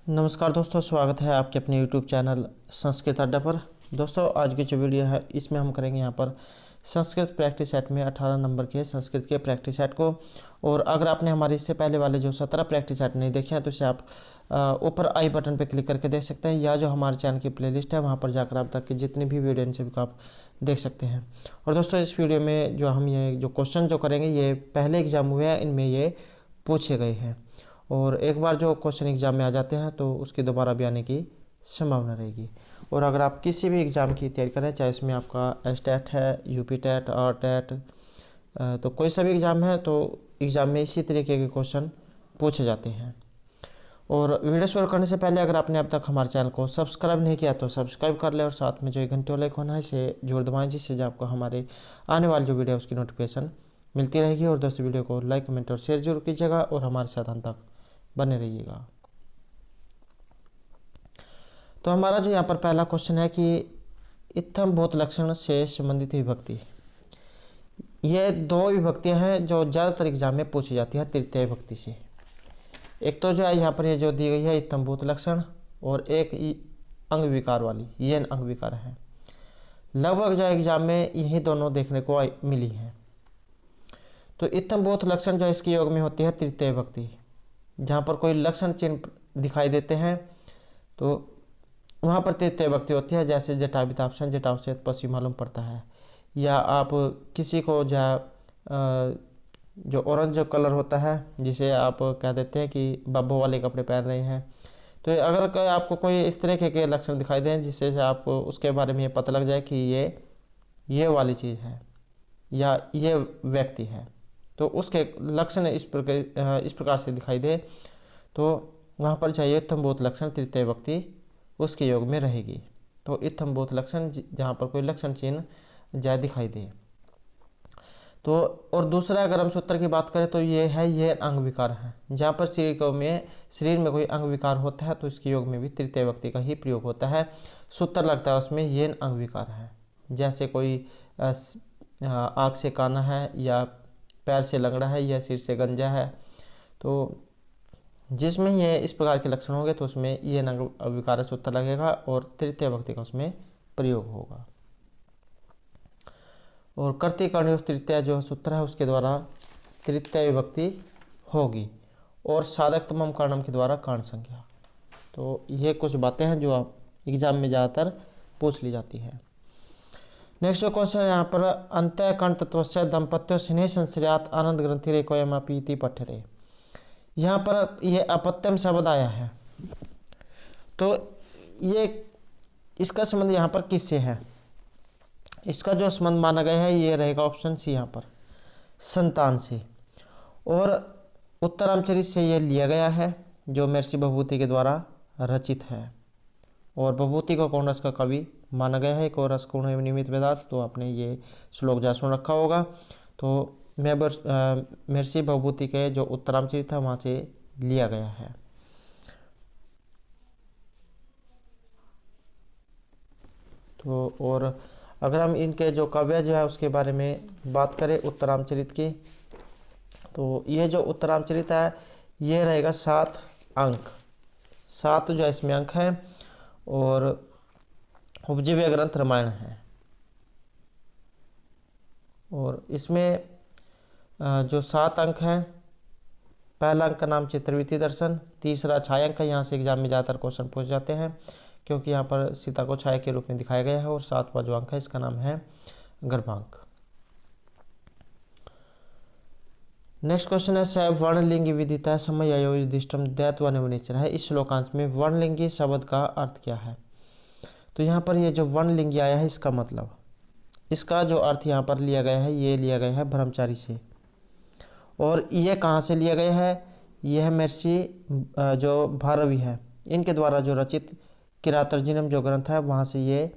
नमस्कार दोस्तों, स्वागत है आपके अपने YouTube चैनल संस्कृत अड्डा पर। दोस्तों, आज की जो वीडियो है इसमें हम करेंगे यहाँ पर संस्कृत प्रैक्टिस सेट में 18 नंबर के संस्कृत के प्रैक्टिस सेट को। और अगर आपने हमारे इससे पहले वाले जो 17 प्रैक्टिस सेट नहीं देखे हैं तो इसे आप ऊपर आई बटन पर क्लिक करके देख सकते हैं, या जो हमारे चैनल की प्लेलिस्ट है वहाँ पर जाकर आप तक की जितनी भी वीडियो इनसे भी आप देख सकते हैं। और दोस्तों, इस वीडियो में जो हम ये जो क्वेश्चन जो करेंगे ये पहले एग्जाम हुए हैं, इनमें ये पूछे गए हैं। और एक बार जो क्वेश्चन एग्ज़ाम में आ जाते हैं तो उसके दोबारा भी आने की संभावना रहेगी। और अगर आप किसी भी एग्ज़ाम की तैयारी करें, चाहे इसमें आपका एसटेट है, यूपी टेट, आर टेट, तो कोई सा भी एग्ज़ाम है तो एग्ज़ाम में इसी तरीके के क्वेश्चन पूछे जाते हैं। और वीडियो शुरू करने से पहले अगर आपने अब तक हमारे चैनल को सब्सक्राइब नहीं किया तो सब्सक्राइब कर ले, और साथ में जो एक घंटे वाला आइकन है इसे जोड़ दबाएं, जिससे जो आपको हमारे आने वाली जो वीडियो है उसकी नोटिफिकेशन मिलती रहेगी। और दोस्तों, वीडियो को लाइक, कमेंट और शेयर जरूर कीजिएगा और हमारे साथ अंत तक बने रहिएगा। तो हमारा जो यहाँ पर पहला क्वेश्चन है कि इत्थम भूत लक्षण से संबंधित विभक्ति, ये दो विभक्तियाँ हैं जो ज़्यादातर एग्जाम में पूछी जाती हैं तृतीय विभक्ति से। एक तो जो है यहाँ पर ये जो दी गई है इत्थम भूत लक्षण, और एक अंग विकार वाली, ये अंग विकार है। लगभग जो एग्जाम में यही दोनों देखने को मिली हैं। तो इत्थम भूत लक्षण जो इसके योग में होती है तृतीय विभक्ति, जहाँ पर कोई लक्षण चिन्ह दिखाई देते हैं तो वहाँ पर तृतीय विभक्ति होती है। जैसे जटाभितापसन, जटावचेत पशु मालूम पड़ता है, या आप किसी को जो ऑरेंज कलर होता है जिसे आप कह देते हैं कि बब्बो वाले कपड़े पहन रहे हैं, तो अगर आपको कोई इस तरह के लक्षण दिखाई दें जिससे आपको उसके बारे में ये पता लग जाए कि ये वाली चीज़ है या ये व्यक्ति है, तो उसके लक्षण इस प्रकार से दिखाई दे तो वहाँ पर चाहिए इत्थम भूत लक्षण तृतीय विभक्ति उसके योग में रहेगी। तो इत्थम भूत लक्षण जहाँ पर कोई लक्षण चिन्ह ज्यादा दिखाई दे। तो और दूसरा अगर हम सूत्र की बात करें तो ये अंग विकार है। जहाँ पर शरीर में कोई अंग विकार होता है तो इसके योग में भी तृतीय विभक्ति का ही प्रयोग होता है। सूत्र लगता है उसमें ये अंग विकार है। जैसे कोई आँख से काना है, या पैर से लंगड़ा है, या सिर से गंजा है, तो जिसमें ये इस प्रकार के लक्षण होंगे तो उसमें ये अंग विकार सूत्र लगेगा और तृतीय विभक्ति का उसमें प्रयोग होगा। और कर्तृ तृतीय जो सूत्र है उसके द्वारा तृतीय विभक्ति होगी, और साधक तमम कर्णम के द्वारा कर्ण संज्ञा। तो ये कुछ बातें हैं जो आप एग्जाम में ज़्यादातर पूछ ली जाती है। नेक्स्ट जो क्वेश्चन है यहाँ पर अंत्य कर्ण तत्वस्य दंपत्यो स्नेह संश्रयात आनंद ग्रंथि रेकोयमापीति पठ्यते। यहाँ पर ये अपत्यम शब्द आया है, तो ये इसका संबंध यहाँ पर किससे है? इसका जो संबंध माना गया है ये रहेगा ऑप्शन सी, यहाँ पर संतान से। और उत्तरामचरित से ये लिया गया है जो महर्षि भभूति के द्वारा रचित है। और भभूति को कौन रस का कवि माना गया है, को रस कोण एवं निमित्त वेदात, तो आपने ये श्लोक जा सुन रखा होगा। तो महर्षि भभूति के जो उत्तरामचरित था वहाँ से लिया गया है। तो और अगर हम इनके जो काव्य जो है उसके बारे में बात करें उत्तरामचरित की, तो ये जो उत्तरामचरित है ये रहेगा 7 अंक, 7 जो इसमें अंक हैं। और उपजीव्य ग्रंथ रामायण है। और इसमें जो 7 अंक हैं, पहला अंक का नाम चित्रवृत्ति दर्शन, तीसरा छायांक है। यहाँ से एग्जाम में ज़्यादातर क्वेश्चन पूछ जाते हैं क्योंकि यहाँ पर सीता को छाया के रूप में दिखाया गया है। और 7वां जो अंक है इसका नाम है गर्भांक। नेक्स्ट क्वेश्चन है स वर्णलिंगी विदिता समय युधिष्ठिरम दैत्व निचर है। इस श्लोकांश में वर्णलिंगी शब्द का अर्थ क्या है? तो यहाँ पर ये जो वर्णलिंगी आया है इसका मतलब, इसका जो अर्थ यहाँ पर लिया गया है ये लिया गया है ब्रह्मचारी से। और ये कहाँ से लिया गया है? यह महर्षि जो भारवी है इनके द्वारा जो रचित किरातार्जुनीयम जो ग्रंथ है वहाँ से ये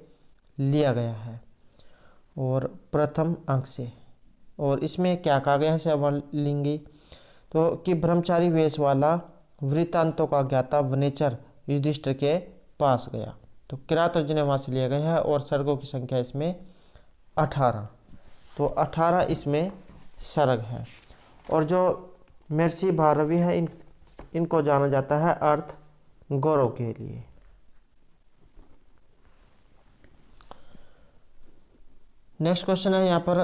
लिया गया है, और प्रथम अंक से। और इसमें क्या कहा गया है वर्णलिंगी, तो कि ब्रह्मचारी वेश वाला वृत्तांतों का ज्ञाता वनेचर युधिष्ठिर के पास गया। तो किरातार्जुनीयम वहाँ से लिया गया है। और सर्गों की संख्या इसमें 18, तो 18 इसमें सर्ग है। और जो महर्षि भारवी है इनको जाना जाता है अर्थ गौरव के लिए। नेक्स्ट क्वेश्चन है यहाँ पर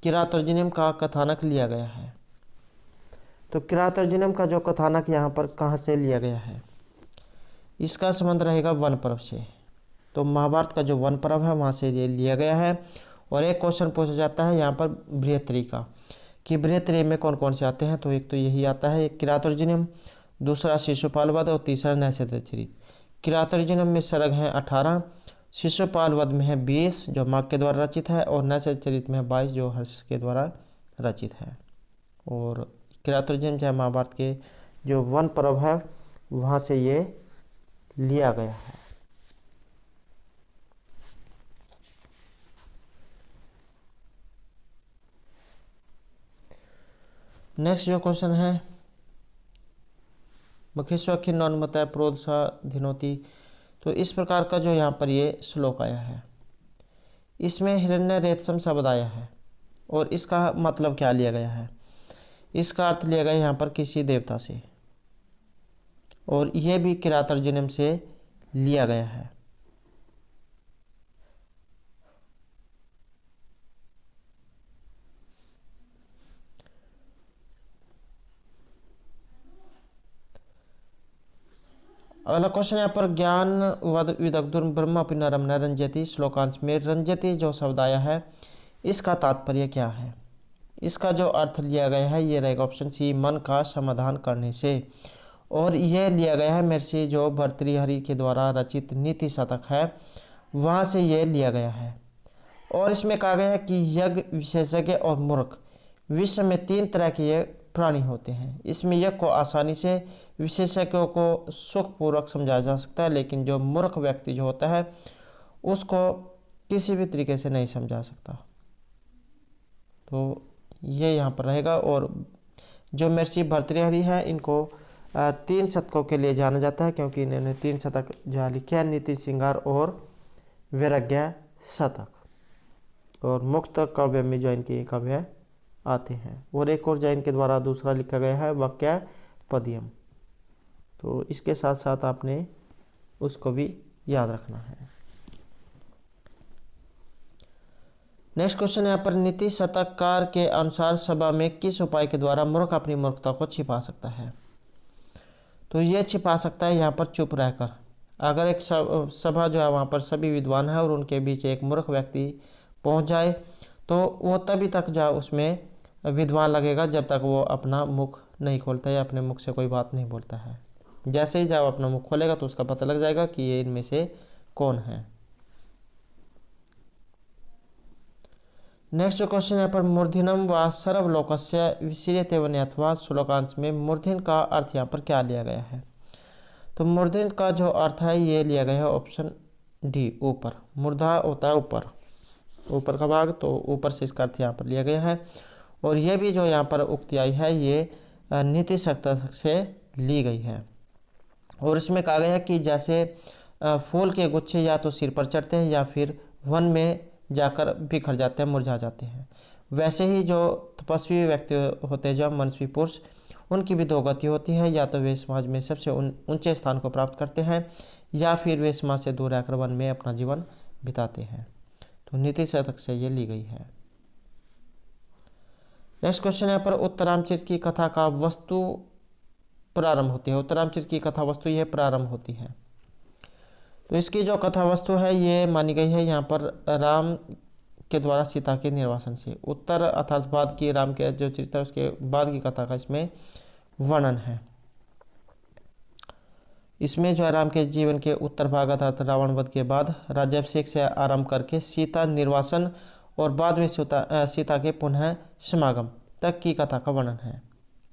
किरातोर्जुनियम का कथानक लिया गया है। तो किरातोर्जुनियम का जो कथानक यहाँ पर कहाँ से लिया गया है, इसका संबंध रहेगा वन पर्व से। तो महाभारत का जो वन पर्व है वहाँ से ये लिया गया है। और एक क्वेश्चन पूछा जाता है यहाँ पर बृहत्तरी का, कि बृहत्तरी में कौन कौन से आते हैं। तो एक तो यही आता है, एक किरातोर्जुनियम, दूसरा शिशुपाल वध और तीसरा नैषधीयचरित। किरातोर्जुनियम में सर्ग हैं 18, शिशुपाल वध में है 20 जो माघ के द्वारा रचित है, और नैषधीयचरित में 22 जो हर्ष के द्वारा रचित है। और किरातोर्जुनियम जो है महाभारत के जो वन पर्व है वहाँ से ये लिया गया है। नेक्स्ट जो क्वेश्चन है, मखेश्वर खिन्नोन्मतः प्रोदसा धिनोति। तो इस प्रकार का जो यहाँ पर ये श्लोक आया है, इसमें हिरण्य रेतसम शब्द आया है, और इसका मतलब क्या लिया गया है, इसका अर्थ लिया गया यहाँ पर किसी देवता से, और यह भी किरातोर्जुनियम से लिया गया है। अगला क्वेश्चन यहाँ पर ज्ञान वद विदग्धुर ब्रह्म अपि नरम न रंजति। श्लोकांश में रंजति जो शब्द आया है इसका तात्पर्य क्या है, इसका जो अर्थ लिया गया है ये रहेगा ऑप्शन सी, मन का समाधान करने से। और यह लिया गया है महर्षि जो भर्तृहरि के द्वारा रचित नीति शतक है वहाँ से यह लिया गया है। और इसमें कहा गया है कि यज्ञ, विशेषज्ञ और मूर्ख, विश्व में 3 तरह के ये प्राणी होते हैं। इसमें यज्ञ को आसानी से विशेषज्ञों को सुखपूर्वक समझाया जा सकता है, लेकिन जो मूर्ख व्यक्ति जो होता है उसको किसी भी तरीके से नहीं समझा सकता। तो ये यहाँ पर रहेगा। और जो महर्षि भर्तृहरि है इनको 3 शतकों के लिए जाना जाता है, क्योंकि इन्होंने 3 शतक जहाँ लिखे हैं, नीति श्रृंगार और वैराग्य शतक। और मुक्त काव्य में जो इनके काव्य आते हैं। और एक और जैन के द्वारा दूसरा लिखा गया है वाक्य पद्यम। तो इसके साथ साथ आपने उसको भी याद रखना है। नेक्स्ट क्वेश्चन यहाँ पर नीति शतककार के अनुसार सभा में किस उपाय के द्वारा मूर्ख अपनी मूर्खता को छिपा सकता है। तो ये छिपा सकता है यहाँ पर चुप रहकर। अगर एक सभा जो है वहाँ पर सभी विद्वान है और उनके बीच एक मूर्ख व्यक्ति पहुँच जाए तो वो तभी तक जो उसमें विद्वान लगेगा जब तक वो अपना मुख नहीं खोलता या अपने मुख से कोई बात नहीं बोलता है। जैसे ही जब अपना मुख खोलेगा तो उसका पता लग जाएगा कि ये इनमें से कौन है। नेक्स्ट क्वेश्चन यहाँ पर मूर्धन्यम व सर्वलोकस्य विशीर्यते वने अथवा। श्लोकांश में मूर्धन्य का अर्थ यहाँ पर क्या लिया गया है। तो मूर्धन्य का जो अर्थ है ये लिया गया है ऑप्शन डी, ऊपर। मूर्धा होता है ऊपर, ऊपर का भाग, तो ऊपर से इसका अर्थ यहाँ पर लिया गया है। और ये भी जो यहाँ पर उक्ति आई है ये नीति शतक से ली गई है। और इसमें कहा गया है कि जैसे फूल के गुच्छे या तो सिर पर चढ़ते हैं या फिर वन में जाकर बिखर जाते हैं, मुरझा जाते हैं, वैसे ही जो तपस्वी व्यक्ति होते हैं, जो मनस्वी पुरुष, उनकी भी 2 गति होती है। या तो वे समाज में सबसे ऊंचे स्थान को प्राप्त करते हैं या फिर वे समाज से दूर रहकर वन में अपना जीवन बिताते हैं। तो नीति शतक से ये ली गई है। नेक्स्ट क्वेश्चन यहाँ पर उत्तरामचरित की कथा का वस्तु प्रारंभ होती है। उत्तरामचरित की कथा वस्तु यह प्रारंभ होती है। तो इसकी जो कथा वस्तु है ये मानी गई है यहाँ पर राम के द्वारा सीता के निर्वासन से। उत्तर अर्थात बाद की राम के जो चरित्र है उसके बाद की कथा का इसमें वर्णन है। इसमें जो है राम के जीवन के उत्तर भाग अर्थात रावण वध के बाद राज्याभिषेक से आरंभ करके सीता निर्वासन और बाद में सीता के पुनः समागम तक की कथा का वर्णन है।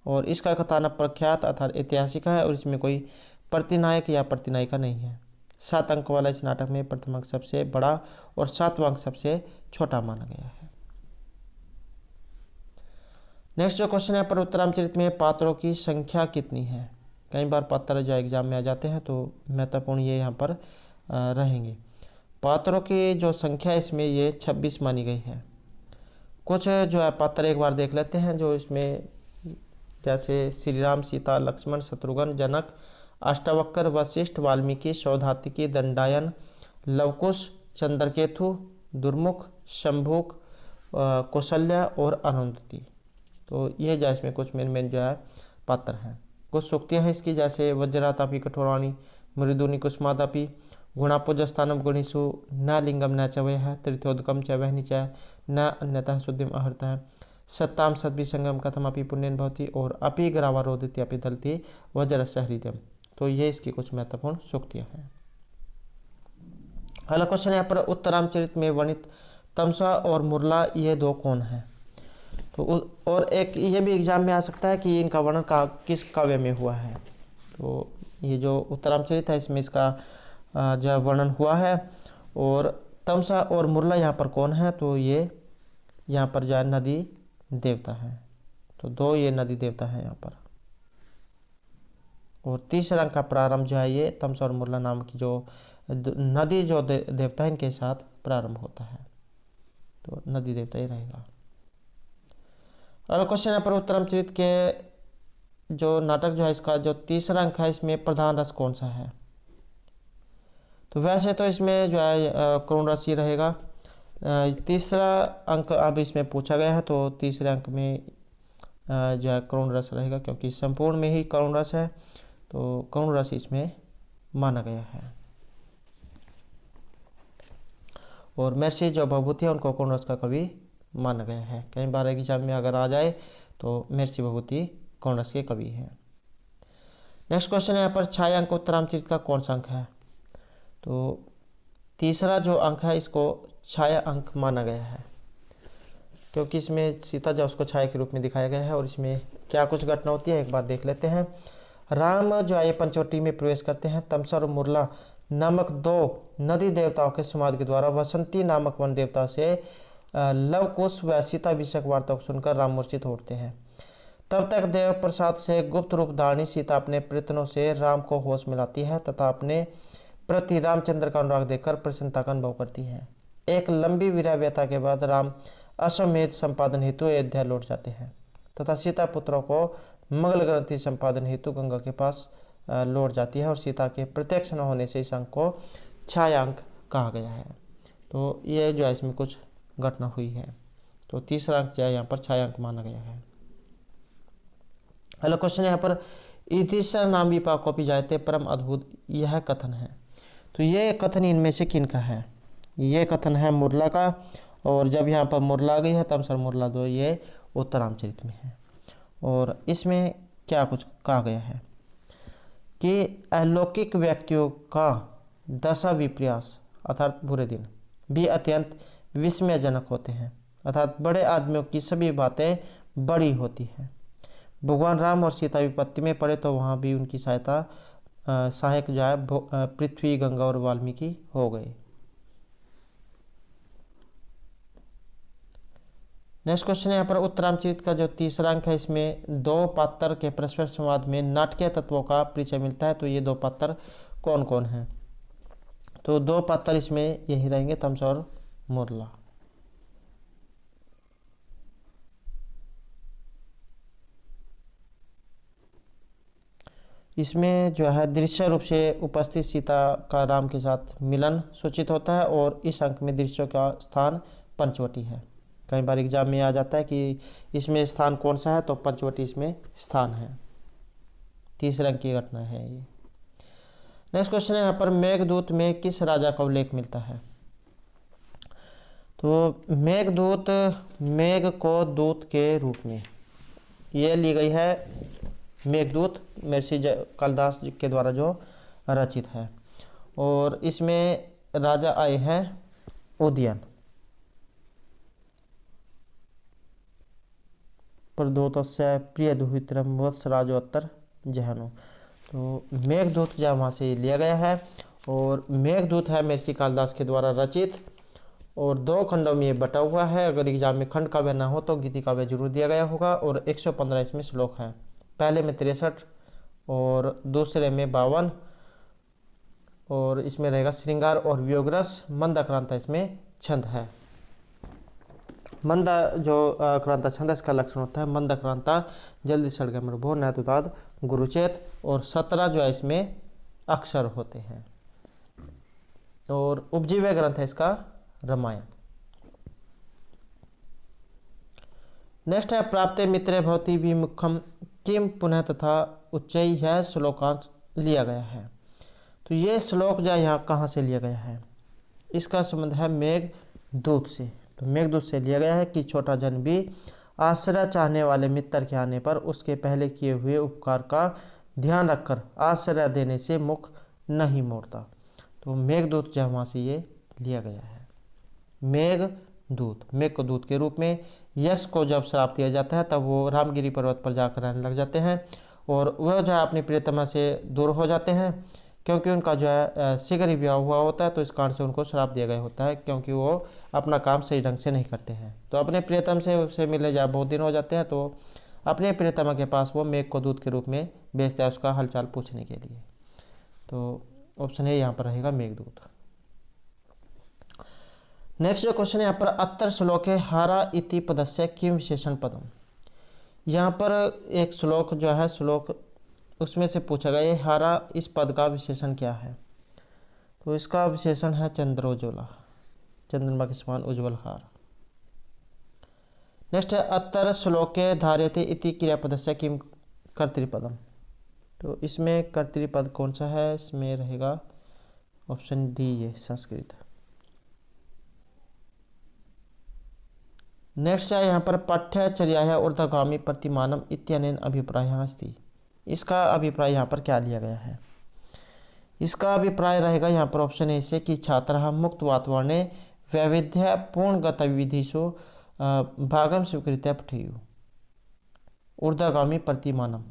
और इसका कथानक प्रख्यात अर्थात ऐतिहासिक है और इसमें कोई प्रतिनायक या प्रतिनायिका नहीं है। 7 अंक वाला इस नाटक में प्रथम अंक सबसे बड़ा और 7वां अंक सबसे छोटा माना गया है। नेक्स्ट जो क्वेश्चन है पर उत्तरामचरित में पात्रों की संख्या कितनी है। कई बार पात्र जो एग्जाम में आ जाते हैं तो महत्वपूर्ण ये यहाँ पर रहेंगे। पात्रों की जो संख्या इसमें ये 26 मानी गई है। कुछ जो है पात्र एक बार देख लेते हैं जो इसमें जैसे श्री राम, सीता, लक्ष्मण, शत्रुघ्न, जनक, अष्टावक्र, वशिष्ठ, वाल्मीकि, सौधातिकी, दंडायन, लवकुश, चंद्रकेतु, दुर्मुख, शंभुक, कौशल्या और अरुंधति। तो ये जो इसमें कुछ मेन जो है पात्र हैं। कुछ सूक्तियाँ हैं इसकी, जैसे वज्रातापि कठोराणी, मृदुनि कुसुमादापि, गुणापुजस्थानम गुणिषु, न लिंगम न च वयः, तृतीयोदकम च वह्नि च, न अन्यतः शुद्धिम अहर्तः, सत्ताम सद्विसंगम कथमपि पुण्यन भवति, और अपि ग्रावारोदिति अपि दलति वज्रस्य हृदयम। तो ये इसकी कुछ महत्वपूर्ण सूक्तियाँ हैं। अगला क्वेश्चन यहाँ पर उत्तरामचरित में वर्णित तमसा और मुरला ये दो कौन हैं? तो और एक ये भी एग्जाम में आ सकता है कि इनका वर्णन किस काव्य में हुआ है। तो ये जो उत्तरामचरित है इसमें इसका जो वर्णन हुआ है। और तमसा और मुरला यहाँ पर कौन है? तो ये यहाँ पर जो है नदी देवता है। तो दो ये नदी देवता है यहाँ पर। और तीसरे अंक का प्रारंभ जो है ये तमसा और मुरला नाम की जो नदी जो देवता है इनके साथ प्रारंभ होता है। तो नदी देवता ही रहेगा। और क्वेश्चन यहाँ पर उत्तरामचरित के जो नाटक जो है इसका जो तीसरा अंक है इसमें प्रधान रस कौन सा है? तो वैसे तो इसमें जो है करुण रस ही रहेगा। तीसरा अंक अब इसमें पूछा गया है तो तीसरे अंक में जो है करुण रस रहेगा, क्योंकि संपूर्ण में ही करुण रस है। तो करुण रस इसमें माना गया है। और महर्षि जो भभूति है उनको करुण रस का कवि माना गया है। कई बार एग्जाम में अगर आ जाए तो महर्षि भभूति करुण रस के कवि हैं। नेक्स्ट क्वेश्चन है यहाँ पर छाया अंक उत्तरामचरित का कौन सा अंक है? तो तीसरा जो अंक है इसको छाया अंक माना गया है, क्योंकि इसमें सीता जो उसको छाया के रूप में दिखाया गया है। और इसमें क्या कुछ घटना होती है एक बार देख लेते हैं। राम जो है पंचवटी में प्रवेश करते हैं। तमसा और मुरला नामक दो नदी देवताओं के समाधि के द्वारा वसंती नामक वन देवता से लवकुश व सीता विषयक वार्ता को सुनकर राम मूर्छित होते हैं। तब तक देव प्रसाद से गुप्त रूप धारणी सीता अपने प्रयत्नों से राम को होश मिलाती है तथा अपने प्रति रामचंद्र का अनुराग देखकर प्रसन्नता का अनुभव करती है। एक लंबी विरह व्यथा के बाद राम अश्वमेध संपादन हेतु अयोध्या लौट जाते हैं तथा सीता पुत्रों को मंगल ग्रंथि संपादन हेतु गंगा के पास लौट जाती है। और सीता के प्रत्यक्ष न होने से इस अंक को छाया अंक कहा गया है। तो ये जो है इसमें कुछ घटना हुई है। तो तीसरा अंक जो है यहाँ पर छाया अंक माना गया है। अगला क्वेश्चन यहाँ पर इतिश्वर नाम विपाकोपि जायते परम अद्भुत यह कथन है। तो ये कथन इनमें से किन का है? ये कथन है मुरला का। और जब यहाँ पर मुरला आ गई है तमसा और मुरला दो ये उत्तरामचरित में है। और इसमें क्या कुछ कहा गया है कि अलौकिक व्यक्तियों का दशा विप्रयास अर्थात बुरे दिन भी अत्यंत विस्मयजनक होते हैं, अर्थात बड़े आदमियों की सभी बातें बड़ी होती हैं। भगवान राम और सीता विपत्ति में पड़े तो वहाँ भी उनकी सहायक जो है पृथ्वी, गंगा और वाल्मीकि हो गए। नेक्स्ट क्वेश्चन है यहाँ पर उत्तरामचरित का जो तीसरा अंक है इसमें दो पात्र के परस्पर संवाद में नाटकीय तत्वों का परिचय मिलता है। तो ये दो पात्र कौन कौन हैं? तो दो पात्र इसमें यही रहेंगे, तमसा और मुरला। इसमें जो है दृश्य रूप से उपस्थित सीता का राम के साथ मिलन सूचित होता है। और इस अंक में दृश्यों का स्थान पंचवटी है। कई बार एग्जाम में आ जाता है कि इसमें स्थान कौन सा है, तो पंचवटी इसमें स्थान है। तीसरे अंक की घटना है ये। नेक्स्ट क्वेश्चन है यहाँ पर मेघदूत में किस राजा का उल्लेख मिलता है? तो मेघदूत मेघ को दूत के रूप में ये ली गई है। मेघदूत महर्षि कालिदास के द्वारा जो रचित है। और इसमें राजा आए हैं उदयन, प्रदोतस्य प्रिय दुहित्रम वत्स राजोत्तर जहनो। तो मेघदूत जो वहाँ से लिया गया है। और मेघदूत है महर्षि कालिदास के द्वारा रचित और दो खंडों में ये बटा हुआ है। अगर एग्जाम में खंड काव्य ना हो तो गीति काव्य जरूर दिया गया होगा। और 115 इसमें श्लोक हैं। पहले में 63 और दूसरे में 52। और इसमें रहेगा श्रृंगार और वियोग रस, मंद आक्रांता इसमें छंद है। जो क्रांता छंद है इसका लक्षण होता है मंद क्रांता, जल्दी सड़ गया मृभो, नैतुताद गुरुचेत। और 17 जो है इसमें अक्षर होते हैं। और उपजीव्य ग्रंथ है इसका रामायण। नेक्स्ट है प्राप्ते मित्रे भवति विमुखम किम पुनः तथा उच्चई, यह श्लोकांश लिया गया है। तो ये श्लोक जो यहाँ कहाँ से लिया गया है, इसका संबंध है मेघदूत से। तो मेघदूत से लिया गया है कि छोटा जन भी आश्रय चाहने वाले मित्र के आने पर उसके पहले किए हुए उपकार का ध्यान रखकर आश्रय देने से मुख नहीं मोड़ता। तो मेघदूत जो वहाँ से ये लिया गया है। मेघदूत, मेघ को दूत के रूप में यक्ष को जब श्राप दिया जाता है तब वो रामगिरी पर्वत पर जाकर रहने लग जाते हैं और वह जो है अपनी प्रियतमा से दूर हो जाते हैं, क्योंकि उनका जो है शीघ्र ही विवाह हुआ होता है। तो इस कारण से उनको श्राप दिया गया होता है, क्योंकि वो अपना काम सही ढंग से नहीं करते हैं। तो अपने प्रियतम से उससे मिले जा बहुत दिन हो जाते हैं, तो अपने प्रियतमा के पास वो मेघ को दूत के रूप में भेजता है उसका हालचाल पूछने के लिए। तो ऑप्शन ए यहाँ पर रहेगा मेघदूत। नेक्स्ट जो क्वेश्चन है यहाँ पर अत्तर श्लोके हारा इति पदस्य किम विशेषण पदम। यहाँ पर एक श्लोक जो है श्लोक उसमें से पूछा गया है हारा इस पद का विशेषण क्या है। तो इसका विशेषण है चंद्रोज्वला, चंद्रमा के समान उज्ज्वल हार। नेक्स्ट है अत्तर श्लोके धार्यते इति क्रियापदस्य किम कर्तृपदम। तो इसमें कर्तृपद कौन सा है, इसमें रहेगा ऑप्शन डी ये संस्कृत। नेक्स्ट है यहाँ पर पाठ्यचर्या ऊर्ध्वगामी प्रतिमानम इत्यनेन अभिप्राय अस्ति। इसका अभिप्राय यहाँ पर क्या लिया गया है, इसका अभिप्राय रहेगा यहाँ पर ऑप्शन ए से कि छात्र मुक्त वातावरणे वैविध्यपूर्ण गतिविधिषु भागम स्वीकृत्य पठेयु ऊर्ध्वगामी प्रतिमानम।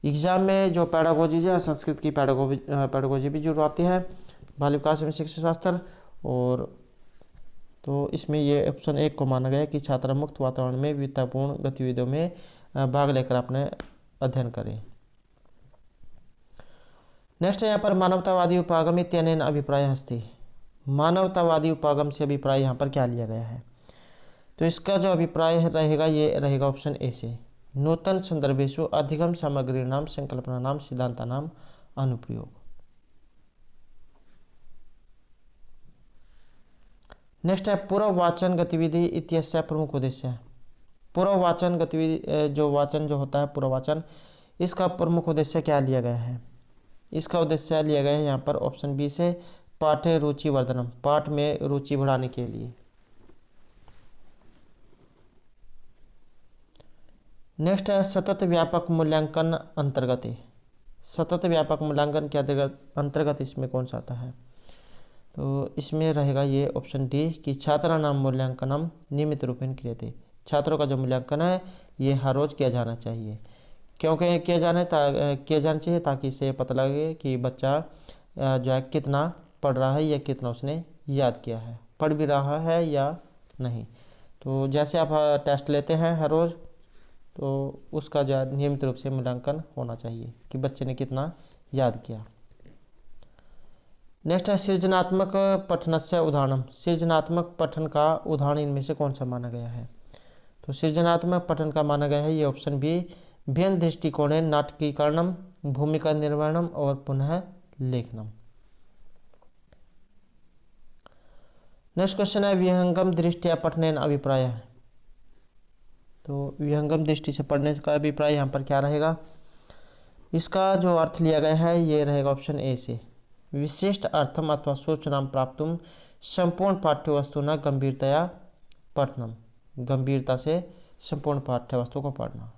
एग्जाम में जो पैडागोजी है संस्कृत की पैडागोजी भी जुड़ आती है, बाल विकास एवं शिक्षा शास्त्र। और तो इसमें ये ऑप्शन एक को माना गया कि छात्र मुक्त वातावरण में विविधतापूर्ण गतिविधियों में भाग लेकर अपने अध्ययन करें। नेक्स्ट है यहाँ पर मानवतावादी उपागम इत्यनेन अभिप्राय अस्ति। मानवतावादी उपागम से अभिप्राय यहाँ पर क्या लिया गया है, तो इसका जो अभिप्राय रहेगा ये रहेगा ऑप्शन ए से नूतन संदर्भेषु अधिगम सामग्री नाम संकल्पना नाम सिद्धांता नाम अनुप्रयोग। नेक्स्ट है पूर्व वाचन गतिविधि इत्यस्य प्रमुख उद्देश्य है। पूर्व वाचन गतिविधि जो वाचन जो होता है पूर्व वाचन, इसका प्रमुख उद्देश्य क्या लिया गया है, इसका उद्देश्य लिया गया है यहाँ पर ऑप्शन बी से पाठ्य रुचि वर्धनम, पाठ में रुचि बढ़ाने के लिए। नेक्स्ट है सतत व्यापक मूल्यांकन अंतर्गत। सतत व्यापक मूल्यांकन के अंतर्गत इसमें कौन सा आता है, तो इसमें रहेगा ये ऑप्शन डी कि छात्राणाम मूल्यांकनम नियमित रूपेण क्रियते। छात्रों का जो मूल्यांकन है ये हर रोज किया जाना चाहिए। क्योंकि किया जाना चाहिए ताकि इससे पता लगे कि बच्चा जो है कितना पढ़ रहा है या कितना उसने याद किया है, पढ़ भी रहा है या नहीं। तो जैसे आप टेस्ट लेते हैं हर रोज़, तो उसका जो है नियमित रूप से मूल्यांकन होना चाहिए कि बच्चे ने कितना याद किया। नेक्स्ट है सृजनात्मक पठनस्य उदाहरण। सृजनात्मक पठन का उदाहरण इनमें से कौन सा माना गया है, तो सृजनात्मक पठन का माना गया है ये ऑप्शन बी भिन्न दृष्टिकोणे नाटकीकरणम भूमिका निर्वहणम और पुनः लेखनम। नेक्स्ट क्वेश्चन है विहंगम दृष्टिया पठनेन अभिप्राय है। तो विहंगम दृष्टि से पढ़ने का अभिप्राय यहाँ पर क्या रहेगा, इसका जो अर्थ लिया गया है ये रहेगा ऑप्शन ए से विशिष्ट अर्थम अथवा सूचनाम प्राप्तुम संपूर्ण पाठ्य वस्तु न गंभीरतया पठनम, गंभीरता से संपूर्ण पाठ्य वस्तु को पढ़ना।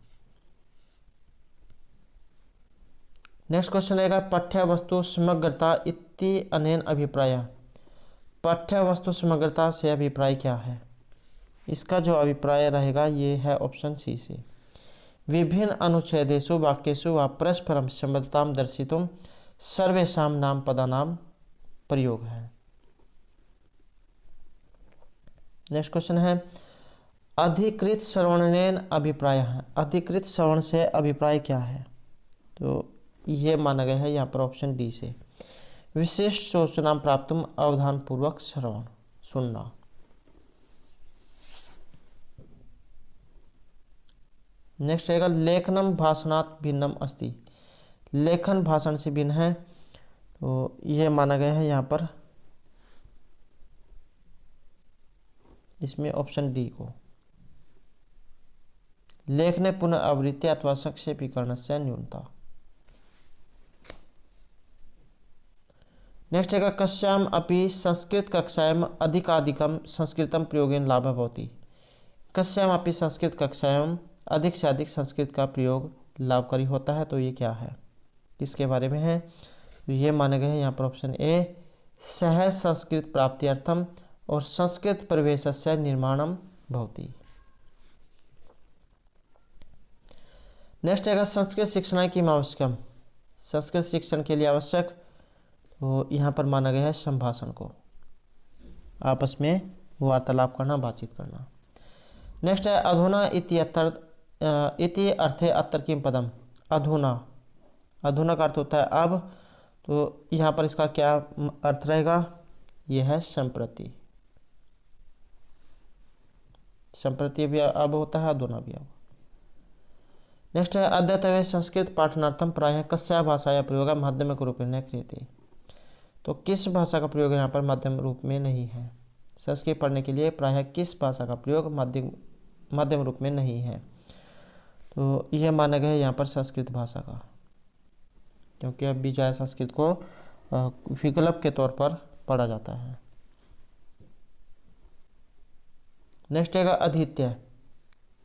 नेक्स्ट क्वेश्चन रहेगा पाठ्य वस्तु समग्रता इति अनेन अभिप्राय। पाठ्य वस्तु समग्रता से अभिप्राय क्या है, इसका जो अभिप्राय रहेगा ये है ऑप्शन सी से विभिन्न अनुच्छेदेषु वाक्येषु व परस्परम संबद्धतां दर्शितुं सर्वेषां नाम पदानाम प्रयोग है। नेक्स्ट क्वेश्चन है अधिकृत श्रवणेन अभिप्राय है। अधिकृत श्रवण से अभिप्राय क्या है, तो ये माना गया है यहाँ पर ऑप्शन डी से विशिष्ट सूचना प्राप्तुम अवधान पूर्वक श्रवण सुनना। नेक्स्ट रहेगा लेखनम भाषणात् भिन्नम अस्ति। लेखन भाषण से भिन्न है, तो यह माना गया है यहाँ पर इसमें ऑप्शन डी को। लेखने पुनरावृत्ति अथवा संक्षेपीकरणस्य न्यूनता। नेक्स्ट है कस्याम अपि संस्कृत कक्षायाम अधिकाधिकम संस्कृतम प्रयोगेन लाभः भवति। कस्याम अपि संस्कृत कक्षायाम अधिक से अधिक संस्कृत का प्रयोग लाभकारी होता है, तो ये क्या है, किसके बारे में है, तो ये माने गए हैं यहाँ पर ऑप्शन ए सहज संस्कृत प्राप्त्यर्थम और संस्कृत प्रवेशस्य निर्माणम भवति। नेक्स्ट है संस्कृत शिक्षण की आवश्यकम। संस्कृत शिक्षण के लिए आवश्यक, तो यहाँ पर माना गया है संभाषण को, आपस में वार्तालाप करना, बातचीत करना। नेक्स्ट है अधुना इति अर्थे अत्र किम पदम। अधुना, अधुना का अर्थ होता है अब, तो यहाँ पर इसका क्या अर्थ रहेगा, यह है संप्रति। संप्रति भी अब होता है, अधुना भी अब। नेक्स्ट है अद्यतवे संस्कृत पाठनार्थम प्रायः कस्या भाषाया प्रयोग माध्यमिक रूपेण क्रियते। तो किस भाषा का प्रयोग यहाँ पर माध्यम रूप में नहीं है। संस्कृत पढ़ने के लिए प्रायः किस भाषा का प्रयोग माध्यम रूप में नहीं है, तो यह माना गया है यहाँ पर संस्कृत भाषा का, क्योंकि अब भी जो है संस्कृत को विकल्प के तौर पर पढ़ा जाता है। नेक्स्ट है अधित्य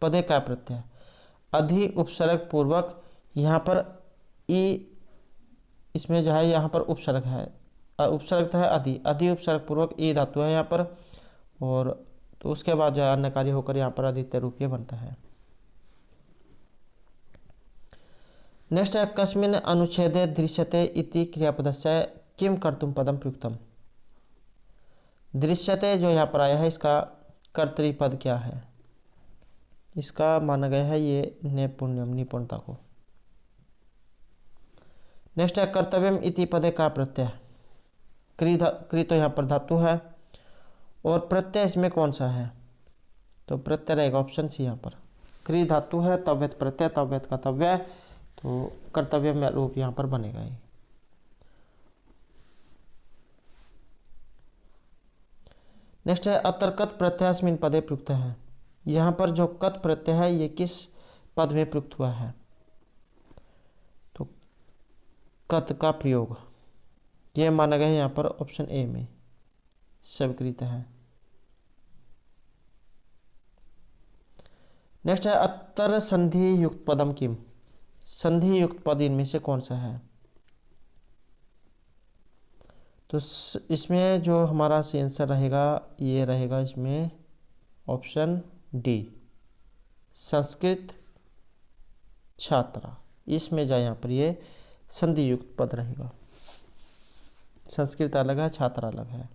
पदे का प्रत्यय। अधि उपसर्ग पूर्वक, यहाँ पर ई, इसमें जो है यहाँ पर उपसर्ग है, उपसर्ग तो है अधि, अधि उपसर्ग पूर्वक ई धातु है यहाँ पर, और तो उसके बाद जो है अन्य कार्य होकर यहाँ पर अधित्य रूप ये बनता है। नेक्स्ट है कस्मिन् अनुच्छेदे दृश्यते इति क्रियापदस्य किम कर्तुम पदम प्रयुक्तम। दृश्यते जो यहाँ पर आया है, इसका कर्तृपद क्या है, इसका माना गया है ये नैपुण्यम, निपुणता को। नेक्स्ट है कर्तव्यम इति पदे का प्रत्यय। क्री तो यहाँ पर धातु है, और प्रत्यय इसमें कौन सा है, तो प्रत्यय रहेगा ऑप्शन सी। यहाँ पर क्री धातु है, तव्यत प्रत्यय, तव्यत का तव्य, तो कर्तव्य में रूप यहाँ पर बनेगा ही। नेक्स्ट है अतर्कत प्रत्ययस्मिन् पदे प्रयुक्त है। यहाँ पर जो कत प्रत्यय है ये किस पद में प्रयुक्त हुआ है, तो कत का प्रयोग ये माना गया है यहाँ पर ऑप्शन ए में स्वीकृत है। नेक्स्ट है अतर संधि युक्त पदम किम। संधि युक्त पद इनमें से कौन सा है, तो इसमें जो हमारा सी आंसर रहेगा ये रहेगा इसमें ऑप्शन डी संस्कृत छात्रा। इसमें जाए यहाँ पर ये संधि युक्त पद रहेगा। संस्कृत अलग है, छात्र अलग है।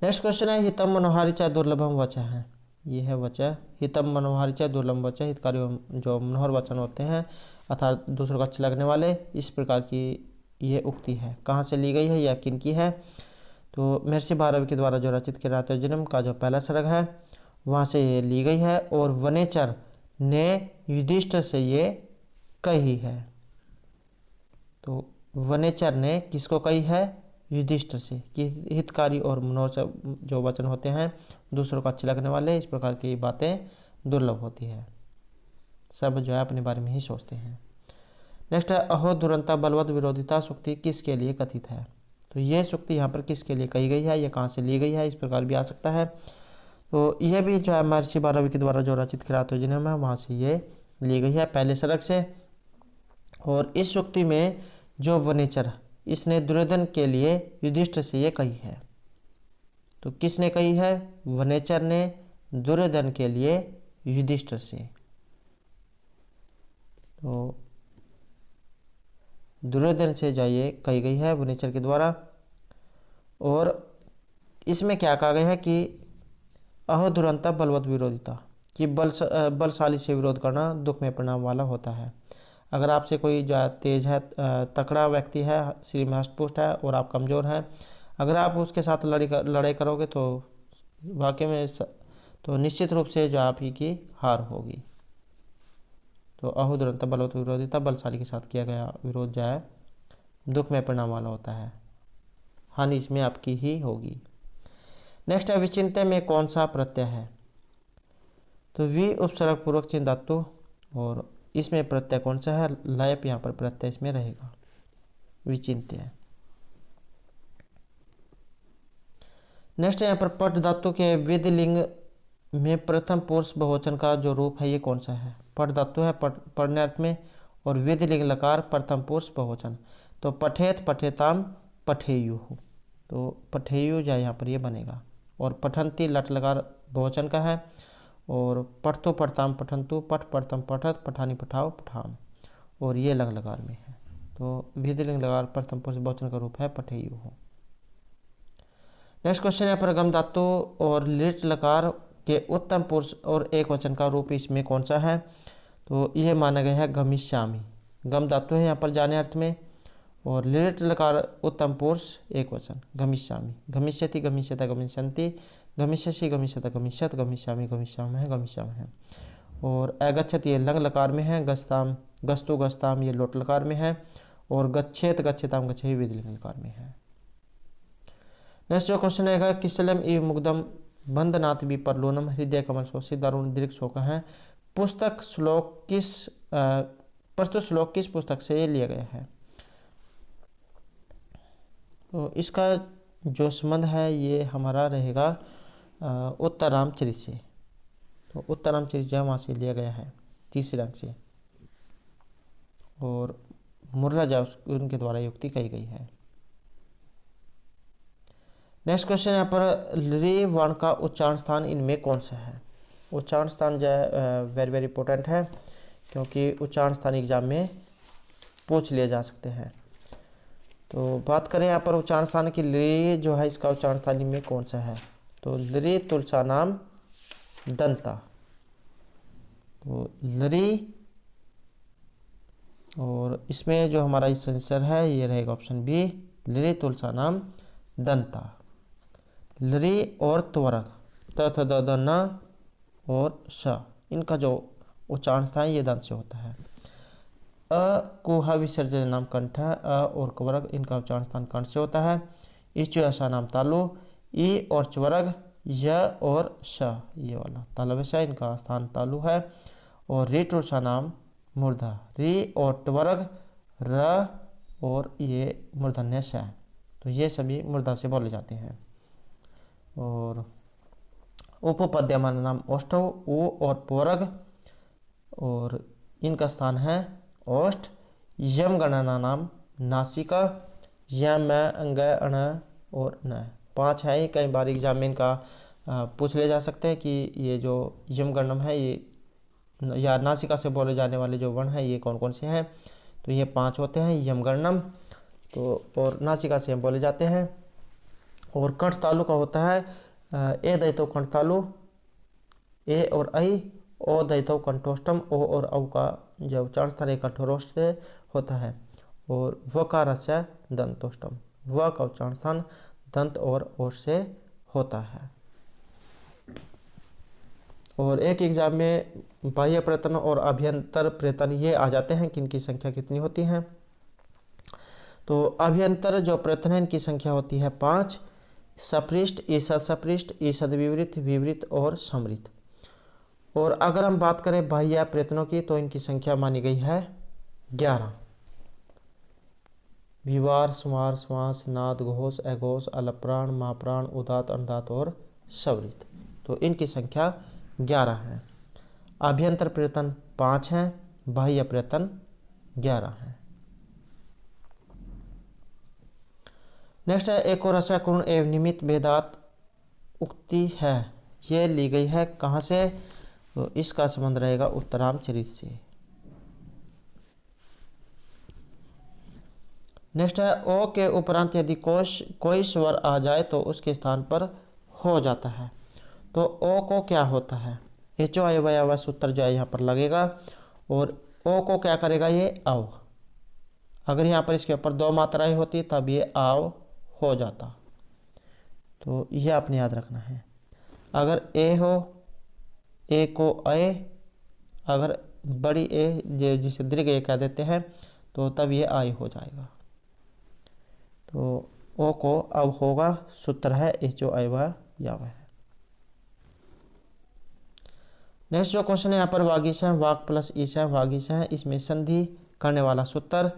नेक्स्ट क्वेश्चन है हितम मनोहारी च दुर्लभम वचः है। ये है वचः हितम मनोहारी च दुर्लभम वचः। हितकारी जो मनोहर वचन होते हैं अर्थात दूसरों को अच्छे लगने वाले, इस प्रकार की ये उक्ति है। कहाँ से ली गई है या किन की है, तो महर्षि भारवी के द्वारा जो रचित किरातार्जुन जन्म का जो पहला सर्ग है वहाँ से ये ली गई है, और वनेचर ने युधिष्ठिर से ये कही है। तो वनेचर ने किसको कही है, युधिष्ठिर से, कि हितकारी और मनोहर जो वचन होते हैं दूसरों को अच्छे लगने वाले, इस प्रकार की बातें दुर्लभ होती है। सब जो है अपने बारे में ही सोचते हैं। नेक्स्ट है अहो दुरंता बलवद विरोधिता सूक्ति किसके लिए कथित है। तो ये सूक्ति यहाँ पर किसके लिए कही गई है, ये कहाँ से ली गई है, इस प्रकार भी आ सकता है। तो यह भी जो है महर्षि भारवी के द्वारा जो रचित किरातार्जुन जन्म है वहाँ से ये ली गई है पहले सर्ग से। और इस सूक्ति में जो वनेचर इसने दुर्योधन के लिए युधिष्ठिर से ये कही है। तो किसने कही है, वनेचर ने दुर्योधन के लिए युधिष्ठिर से। तो दुर्योधन से जो ये कही गई है वनेचर के द्वारा। और इसमें क्या कहा गया है कि अहो दुरंता बलवत विरोधिता, कि बलशाली से विरोध करना दुख में परिणाम वाला होता है। अगर आपसे कोई जो तेज है, तकड़ा व्यक्ति है, शरीर में हष्टपुष्ट है और आप कमज़ोर हैं, अगर आप उसके साथ लड़ाई करोगे तो वाकई में तो निश्चित रूप से जो आप ही की हार होगी। तो अहुदुरंत बलवत विरोधिता बलशाली के साथ किया गया विरोध जो है दुख में परिणाम वाला होता है, हानि इसमें आपकी ही होगी। नेक्स्ट है विचिन्त्य में कौन सा प्रत्यय है? तो वी उपसर्ग पूर्वक चिन्ह धातु, और इसमें प्रत्यय कौन सा है? लयप यहाँ पर प्रत्यय इसमें रहेगा, विचिन्त्य। नेक्स्ट है यहाँ पर पट धातु के विधिलिंग में प्रथम पुरुष बहुवचन का जो रूप है ये कौन सा है? पट धातु है पढ़ने में, और विधिलिंग लकार प्रथम पुरुष बहुवचन, तो पठेत पठेताम पठेयु, तो पठेयु जो यहाँ पर ये बनेगा। और पठंती लट लकार बहुवचन का है, और पठतो पठताम पठंतु, पठ पठतम पठत, पठानी पठाओ पठाम, और ये लंग लकार में है। तो विधिलिंग लकार प्रथम पुरुष बहुवचन का रूप है पठेयु। नेक्स्ट क्वेश्चन है पर गम धातु और लिट लकार के उत्तम पुरुष और एक वचन का रूप इसमें कौन सा है? तो यह माना गया है गमिष्यामि। गम धातु है यहाँ पर जाने अर्थ में, और लिट लकार उत्तम पुरुष एक वचन गमिष्यामि, गमिष्यति गमिष्यता गमिष्यन्ति, गमिष्यसि गमिष्यता गमिष्यत, गमिष्यामि गमिष्यामः है गमिष्याम है। और अगच्छत ये लंग लकार में है, गस्ताम गस्तु गस्ताम ये लोट लकार में है, और गच्छेत गच्छेताम गच्छे विधिलिंग लकार में है। नेक्स्ट जो क्वेश्चन है किसलम एवं मुग्धम बंदनाथ विपर्लोनम हृदय कमल शोषित दारुण दीर्घ शोक है। पुस्तक श्लोक किस प्रस्तुत श्लोक किस पुस्तक से ये लिया गया है? तो इसका जो संबंध है ये हमारा रहेगा उत्तरामचरित से। तो उत्तरामचरित जो वहाँ से लिया गया है तीसरे अंक से, और मुर्रा जा उनके द्वारा युक्ति कही गई है। नेक्स्ट क्वेश्चन यहाँ पर रे वर्ण का उच्चारण स्थान इनमें कौन सा है? उच्चारण स्थान जो है वेरी वेरी इंपॉर्टेंट है, क्योंकि उच्चारण स्थान एग्जाम में पूछ लिए जा सकते हैं। तो बात करें यहाँ पर उच्चारण स्थान की, ले जो है इसका उच्चारण स्थान इनमें कौन सा है? तो लरी तुलसा नाम दंता, तो लरी, और इसमें जो हमारा इस आंसर है ये रहेगा ऑप्शन बी, लरी तुलसा नाम दंता। लरी और त्वरक त थ द द न और श, इनका जो उच्चारण स्थान ये दंत से होता है। अ कुहा विसर्जन नाम कंठ, अ और कवरग इनका उच्चारण स्थान कंठ से होता है। इच ऐसा नाम तालु, ई और चवरग य और श ये वाला तालवेश है, इनका स्थान तालु है। और री टुलसा नाम मूर्धा, री और टवरग र और ये मूर्धन्य से है, तो ये सभी मूर्धा से बोले जाते हैं। और उपपद्यमान नाम ओष्ठव, उ और पवरग, और इनका स्थान है ओष्ठ। यम गणना नाम नासिका, यम अंग अण और न, 5 है। कई बार एग्जाम में इनका पूछ ले जा सकते हैं कि ये जो यम गणम है ये या नासिका से बोले जाने वाले जो वर्ण है ये कौन कौन से हैं? तो ये 5 होते हैं यम गणनम, तो और नासिका से हम बोले जाते हैं। और कंठ तालु का होता है ए दैतो कंठ तालु, ए और ऐ, ओ दैतो कंठोष्टम, ओ और औ का जो उच्चारण स्थान कंठोरोष्ट से होता है। और व का रस्य दंतोष्टम, व का उच्चारण स्थान दंत और ओष्ठ से होता है। और एक एग्जाम में बाह्य प्रयत्न और अभ्यंतर प्रयत्न ये आ जाते हैं कि इनकी संख्या कितनी होती है? तो अभ्यंतर जो प्रयत्न है इनकी संख्या होती है 5, सपृष्ठ, ईसद सपृष्ठ, ईसद विवृत, विवृत और समृत। और अगर हम बात करें बाह्य प्रयत्नों की तो इनकी संख्या मानी गई है 11, विवार, स्मार, श्वास, नाद, घोष, अघोष, अलप्राण, महाप्राण, उदात, अनुदात और सवृत, तो इनकी संख्या 11 है। अभ्यंतर प्रयत्न 5 हैं, बाह्य प्रयत्न 11 हैं। नेक्स्ट है एक और रसाकुण एवं निमित्त भेदात उक्ति है, ये ली गई है कहाँ से? तो इसका संबंध रहेगा उत्तरामचरित से। नेक्स्ट है ओ के उपरांत यदि कोई स्वर आ जाए तो उसके स्थान पर हो जाता है। तो ओ को क्या होता है? एचो आय सूत्र जो है यहाँ पर लगेगा, और ओ को क्या करेगा? ये अव। अगर यहाँ पर इसके ऊपर 2 मात्राएं होती तब ये आव हो जाता, तो यह आपने याद रखना है। अगर ए हो ए को ए, अगर बड़ी ए जिसे दीर्घ ए कह देते हैं तो तब ये आय हो जाएगा। तो ओ को अब होगा, सूत्र है इस जो आय वह या वह है। नेक्स्ट जो क्वेश्चन है यहाँ पर वागीश है, वाक प्लस ईश है, वागीश है, इसमें संधि करने वाला सूत्र,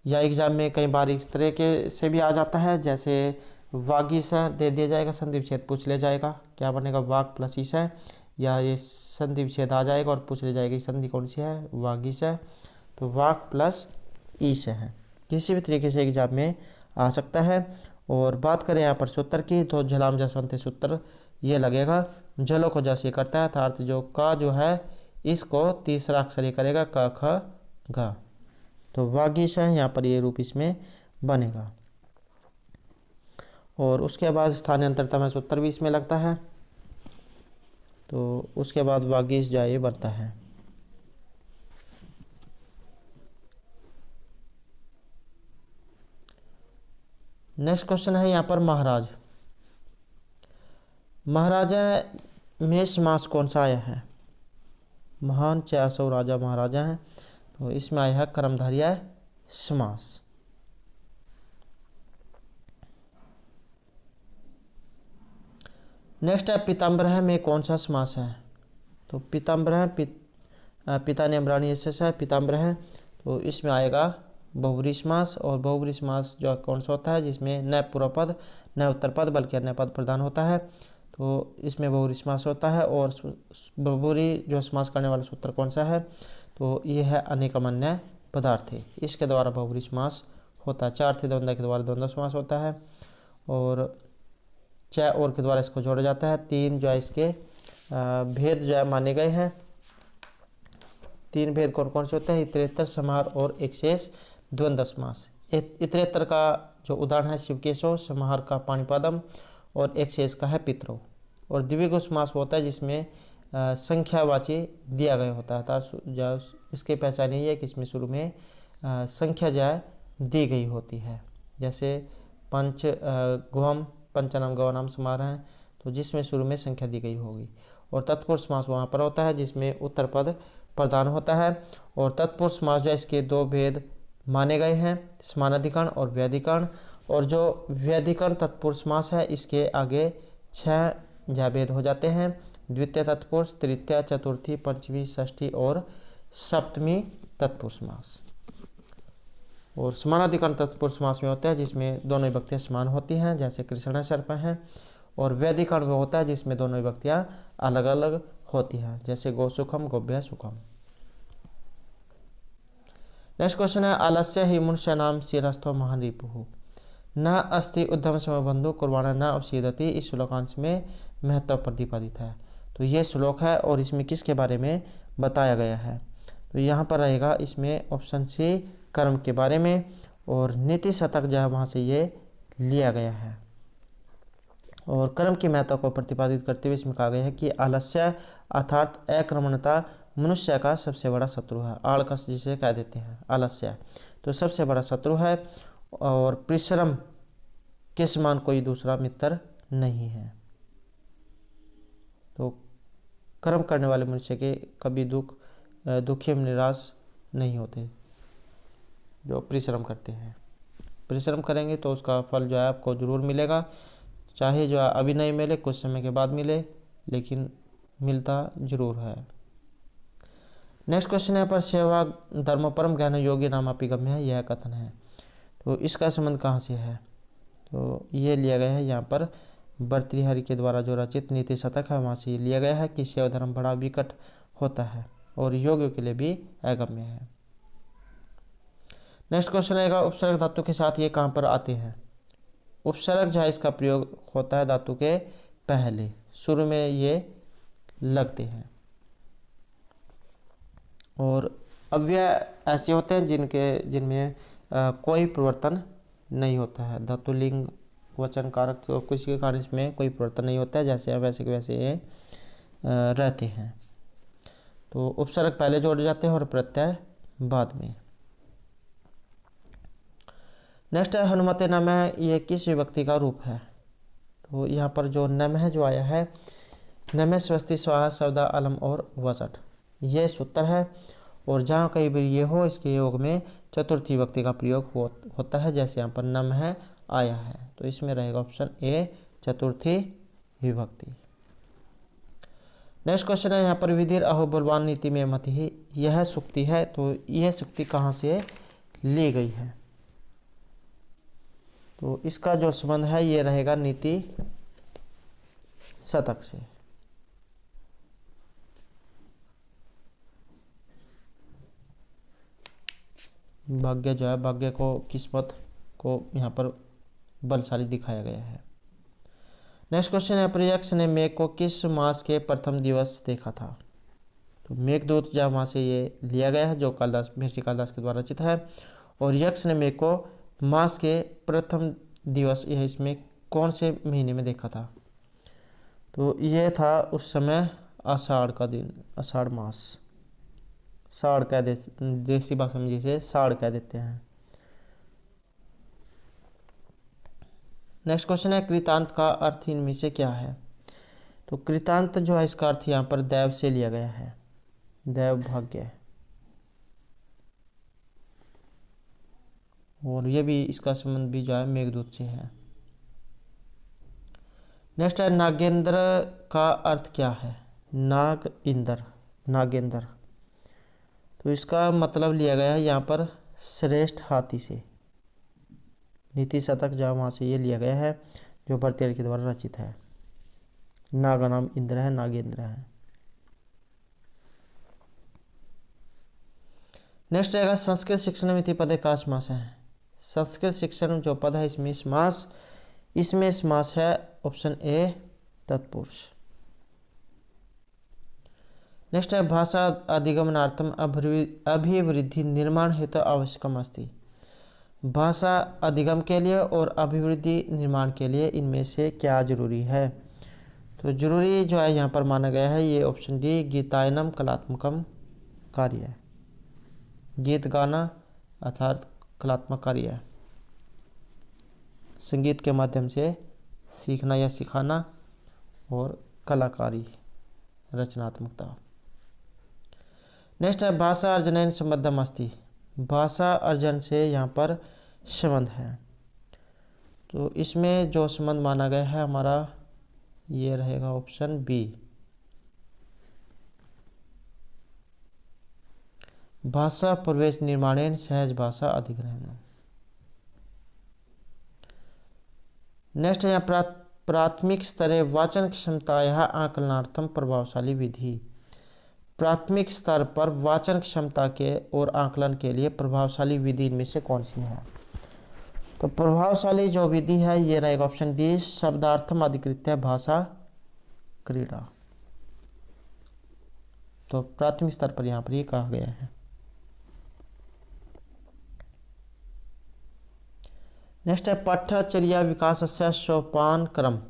या एग्जाम में कई बार इस तरह के से भी आ जाता है, जैसे वागीश है दे दिया जाएगा, संधि विच्छेद पूछ ले जाएगा, क्या बनेगा वाक प्लस ईश है, या ये संधि विच्छेद आ जाएगा और पूछ ले जाएगी संधि कौन सी है, वागीश है, तो वाक प्लस ईश है। किसी भी तरीके से एग्जाम में आ सकता है। और बात करें यहाँ पर सूत्र की तो झलाम जसवंत सूत्र ये लगेगा, जलो को जैसे करता है, अर्थात जो का जो है इसको तीसरा अक्षर ये करेगा क ख ग, तो वागीश है यहाँ पर ये रूप इसमें बनेगा। और उसके बाद स्थानीय अंतरतम सूत्र भी इसमें लगता है, तो उसके बाद वागीश जो ये बनता है। नेक्स्ट क्वेश्चन है यहाँ पर महाराज। महाराजा में समास कौन सा आया है, महान चासो राजा महाराजा हैं, तो इसमें आया है कर्मधारय समास। नेक्स्ट है पीताम्बरः में कौन सा समास है, तो पीताम्बरः पिता ने अम्रानी एस है, पीताम्बरः तो इसमें आएगा बहुब्रीहि समास। और बहुब्रीहि समास जो कौन सा होता है जिसमें न पूर्व पद न उत्तर पद बल्कि अन्य पद प्रधान होता है, तो इसमें बहुब्रीहि समास होता है। और बहुब्रीहि जो समास करने वाला सूत्र कौन सा है, तो ये है अनेकमन्य पदार्थे, इसके द्वारा बहुब्रीहि समास होता है। चार थे द्वंद्व के द्वारा द्वंद्व समास होता है, और च और के द्वारा इसको जोड़ा जाता है। तीन जो है इसके भेद जो है माने गए हैं, तीन भेद कौन कौन से होते हैं, इतरेतर समाहार और एक शेष द्वंद्व समास। इतरेतर का जो उदाहरण है शिवकेशव, समाहार का पाणिपादम और एक शेष का है पितरो। और द्विगु समास होता है जिसमें संख्यावाची दिया गया होता है, जो इसकी पहचान यही है कि इसमें शुरू में संख्या जो है दी गई होती है, जैसे पंच गवम पंचनाम गवानाम समाहार है, तो जिसमें शुरू में संख्या दी गई होगी। और तत्पुरुष समास वहाँ पर होता है जिसमें उत्तर पद प्रधान होता है। और तत्पुरुष समास जो इसके दो भेद माने गए हैं, समानाधिकरण और व्याधिकरण। और जो व्याधिकरण तत्पुरुष समास है इसके आगे 6 या भेद हो जाते हैं, द्वितीय तत्पुरुष, तृतीय, चतुर्थी, पंचमी, षष्ठी और सप्तमी तत्पुरुष समास। और समानाधिकरण तत्पुरुष समास में होता है जिसमें दोनों विभक्तियां समान होती हैं, जैसे कृष्ण सर्प हैं। और व्याधिकरण में होता है जिसमें दोनों विभक्तियां अलग अलग होती हैं, जैसे गो सुखम गोभ्य सुखम। नेक्स्ट क्वेश्चन है आलस्य ही मनुष्य नाम शिरस्थो महान रिपुः न अस्ति उद्यम समय बंधु कुर्बाना न अवसीदति। इस श्लोकांश में महत्व प्रतिपादित है, तो ये श्लोक है और इसमें किसके बारे में बताया गया है, तो यहाँ पर रहेगा इसमें ऑप्शन सी कर्म के बारे में। और नीति शतक जो है वहाँ से ये लिया गया है। और कर्म की महत्व को प्रतिपादित करते हुए इसमें कहा गया है कि आलस्य अर्थात अक्रमणता मनुष्य का सबसे बड़ा शत्रु है। आलकस जिसे कह देते हैं आलस्य, तो सबसे बड़ा शत्रु है। और परिश्रम के समान कोई दूसरा मित्र नहीं है। तो कर्म करने वाले मनुष्य के कभी दुखी निराश नहीं होते, जो परिश्रम करते हैं। परिश्रम करेंगे तो उसका फल जो है आपको जरूर मिलेगा, चाहे जो है अभी नहीं मिले कुछ समय के बाद मिले, लेकिन मिलता जरूर है। नेक्स्ट क्वेश्चन है पर सेवा धर्म परम ज्ञान योग्य नामापि गम्य है, यह कथन है, तो इसका संबंध कहाँ से है, तो ये लिया गया है यहाँ पर भर्तृहरि के द्वारा जो रचित नीति शतक है वहाँ से लिया गया है कि सेवा धर्म बड़ा विकट होता है और योगियों के लिए भी अगम्य है। नेक्स्ट क्वेश्चन आएगा उपसर्ग धातु के साथ ये कहाँ पर आते हैं। उपसर्ग जो है इसका प्रयोग होता है धातु के पहले, शुरू में ये लगते हैं। और अव्यय ऐसे होते हैं जिनमें कोई परिवर्तन नहीं होता है। धातु लिंग वचन कारक तो किसी के कारण इसमें कोई परिवर्तन नहीं होता है, जैसे वैसे के वैसे ये रहते हैं। तो उपसर्ग पहले जोड़े जाते हैं और प्रत्यय बाद में। नेक्स्ट है हनुमते नमः, ये किस विभक्ति का रूप है, तो यहाँ पर जो नमः जो आया है नमे स्वस्ति स्वाहा सवदा अलम और वसठ, ये सूत्र है। और जहाँ कहीं भी ये हो इसके योग में चतुर्थी विभक्ति का प्रयोग होता है, जैसे यहाँ पर नम है, आया है, तो इसमें रहेगा ऑप्शन ए चतुर्थी विभक्ति। नेक्स्ट क्वेश्चन है यहाँ पर विधिर अहो बलवान नीति में मत ही, यह सूक्ति है, तो यह सूक्ति कहाँ से ली गई है? तो इसका जो संबंध है ये रहेगा नीति शतक से। भाग्य जो है, भाग्य को, किस्मत को यहाँ पर बलशाली दिखाया गया है। नेक्स्ट क्वेश्चन है, यक्ष ने मेघ को किस मास के प्रथम दिवस देखा था? तो मेघदूत जहाँ वहाँ से ये लिया गया है, जो कालिदास, महर्षि कालिदास के द्वारा रचित है। और यक्ष ने मेघ को मास के प्रथम दिवस, यह इसमें कौन से महीने में देखा था? तो यह था उस समय आषाढ़ का दिन, आषाढ़ मास, साढ़ कह देसी भाषा में जिसे साढ़ कह देते हैं। नेक्स्ट क्वेश्चन है, कृतांत का अर्थ इनमें से क्या है? तो कृतांत जो है इसका अर्थ यहाँ पर दैव से लिया गया है, दैव भाग्य, और ये भी इसका संबंध भी जो है मेघदूत से है। नेक्स्ट है, नागेंद्र का अर्थ क्या है? नाग इंद्र, नागेंद्र, तो इसका मतलब लिया गया है यहाँ पर श्रेष्ठ हाथी से। नीति शतक जहाँ वहाँ से ये लिया गया है, जो भरतेर के द्वारा रचित है। नाग का नाम इंद्र है, नागेंद्र है। नेक्स्ट रहेगा संस्कृत शिक्षण मिति पदे का समास है। संस्कृत शिक्षण जो पद है इसमें समास, इसमें समास है ऑप्शन ए तत्पुरुष। नेक्स्ट है, भाषा अधिगमनार्थम अभिवृद्धि निर्माण हेतु आवश्यकम अस्ति। भाषा अधिगम के लिए और अभिवृद्धि निर्माण के लिए इनमें से क्या जरूरी है? तो जरूरी जो है यहाँ पर माना गया है ये ऑप्शन डी गीतायनम कलात्मकम कार्य है। गीत गाना अर्थात कलात्मक कार्य है, संगीत के माध्यम से सीखना या सिखाना, और कलाकारी, रचनात्मकता। नेक्स्ट है, भाषा अर्जन संबद्धम अस्ति। भाषा अर्जन से यहाँ पर संबंध है, तो इसमें जो संबंध माना गया है हमारा ये रहेगा ऑप्शन बी, भाषा प्रवेश निर्माणेन सहज भाषा अधिग्रहण। नेक्स्ट है, प्राथमिक स्तरे वाचन क्षमतायाः आकलनार्थम प्रभावशाली विधि। प्राथमिक स्तर पर वाचन क्षमता के और आकलन के लिए प्रभावशाली विधि इनमें से कौन सी है? तो प्रभावशाली जो विधि है ये रहेगा ऑप्शन डी शब्दार्थम अधिकृत्य भाषा क्रीड़ा। तो प्राथमिक स्तर पर यहाँ पर ये कहा गया है। नेक्स्ट है, पाठ्यचर्या विकास से सोपान क्रम।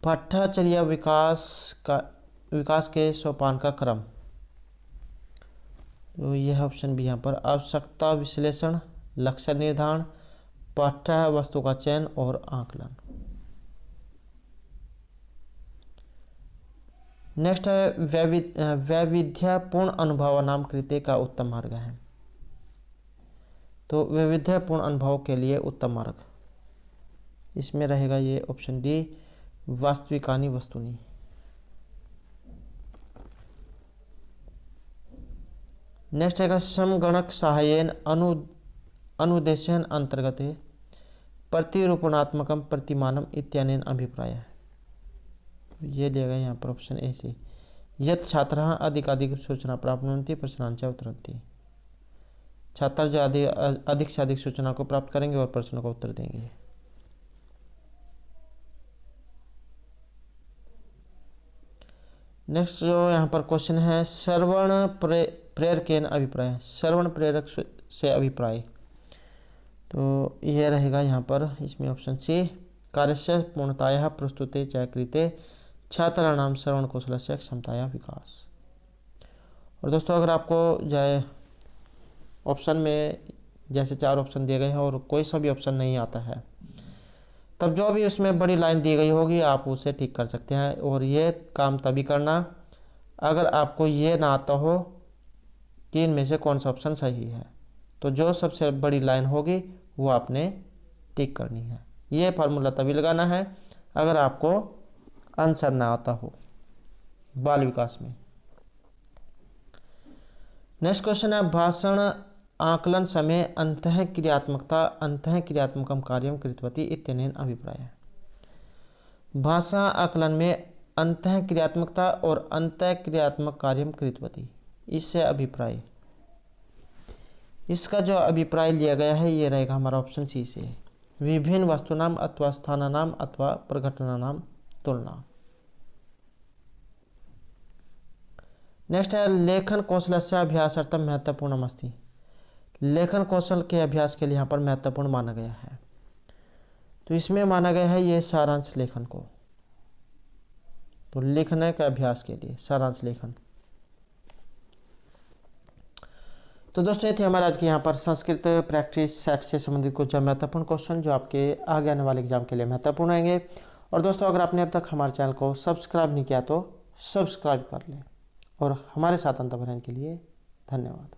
पाठ्यचर्या विकास के सोपान का क्रम, तो यह ऑप्शन भी यहाँ पर आवश्यकता विश्लेषण, लक्ष्य निर्धारण, पाठ्य वस्तु का चयन और आकलन। नेक्स्ट है, वैविध्यपूर्ण अनुभव नाम कृत्य का उत्तम मार्ग है। तो वैविध्यपूर्ण अनुभव के लिए उत्तम मार्ग, इसमें रहेगा ये ऑप्शन डी वास्तविकानि वस्तुनि। नेक्स्ट है, समगणक सहायन अनुदेशन अंतर्गत प्रतिरूपणात्मकम प्रतिमानम इत्यादि अभिप्राय है। ये दिया यहाँ पर ऑप्शन ए से यत् छात्राः अधिकाधिक सूचना प्राप्नुवन्ति प्रश्नांच उत्तरन्ति। छात्र जो अधिक से अधिक सूचना को प्राप्त करेंगे और प्रश्नों का उत्तर देंगे। नेक्स्ट जो यहाँ पर क्वेश्चन है, श्रवण प्रेरकेन अभिप्राय। श्रवण प्रेरक से अभिप्राय, तो यह रहेगा यहाँ पर इसमें ऑप्शन सी कार्यस्य पूर्णतायाः प्रस्तुते च कृते छात्राणाम श्रवण कौशलस्य क्षमतायाः विकास। और दोस्तों अगर आपको जाए ऑप्शन में जैसे 4 ऑप्शन दिए गए हैं और कोई सा भी ऑप्शन नहीं आता है, तब जो भी उसमें बड़ी लाइन दी गई होगी आप उसे टिक कर सकते हैं। और ये काम तभी करना अगर आपको ये ना आता हो कि इनमें से कौन सा ऑप्शन सही है। तो जो सबसे बड़ी लाइन होगी वो आपने टिक करनी है। ये फार्मूला तभी लगाना है अगर आपको आंसर ना आता हो बाल विकास में। नेक्स्ट क्वेश्चन है, भाषण आकलन समय अंतः क्रियात्मकम कार्यम कृतवती इत्यनेन अभिप्राय। भाषा आकलन में अंतः क्रियात्मकता और अंतः क्रियात्मक कार्यम कृतवती, इससे अभिप्राय, इसका जो अभिप्राय लिया गया है ये रहेगा हमारा ऑप्शन सी से, विभिन्न वस्तुनाम अथवा स्थानानाम अथवा प्रघटनानाम तुलना। नेक्स्ट है, लेखन कौशलस्य अभ्यासार्थम महत्वपूर्णम अस्ति। लेखन कौशल के अभ्यास के लिए यहाँ पर महत्वपूर्ण माना गया है। तो इसमें माना गया है ये सारांश लेखन को, तो लिखने के अभ्यास के लिए सारांश लेखन। तो दोस्तों ये थे हमारे आज के यहाँ पर संस्कृत प्रैक्टिस सेट से संबंधित कुछ महत्वपूर्ण क्वेश्चन जो आपके आगे आने वाले एग्जाम के लिए महत्वपूर्ण आएंगे। और दोस्तों अगर आपने अब तक हमारे चैनल को सब्सक्राइब नहीं किया तो सब्सक्राइब कर लें और हमारे साथ अंत रहने के लिए धन्यवाद।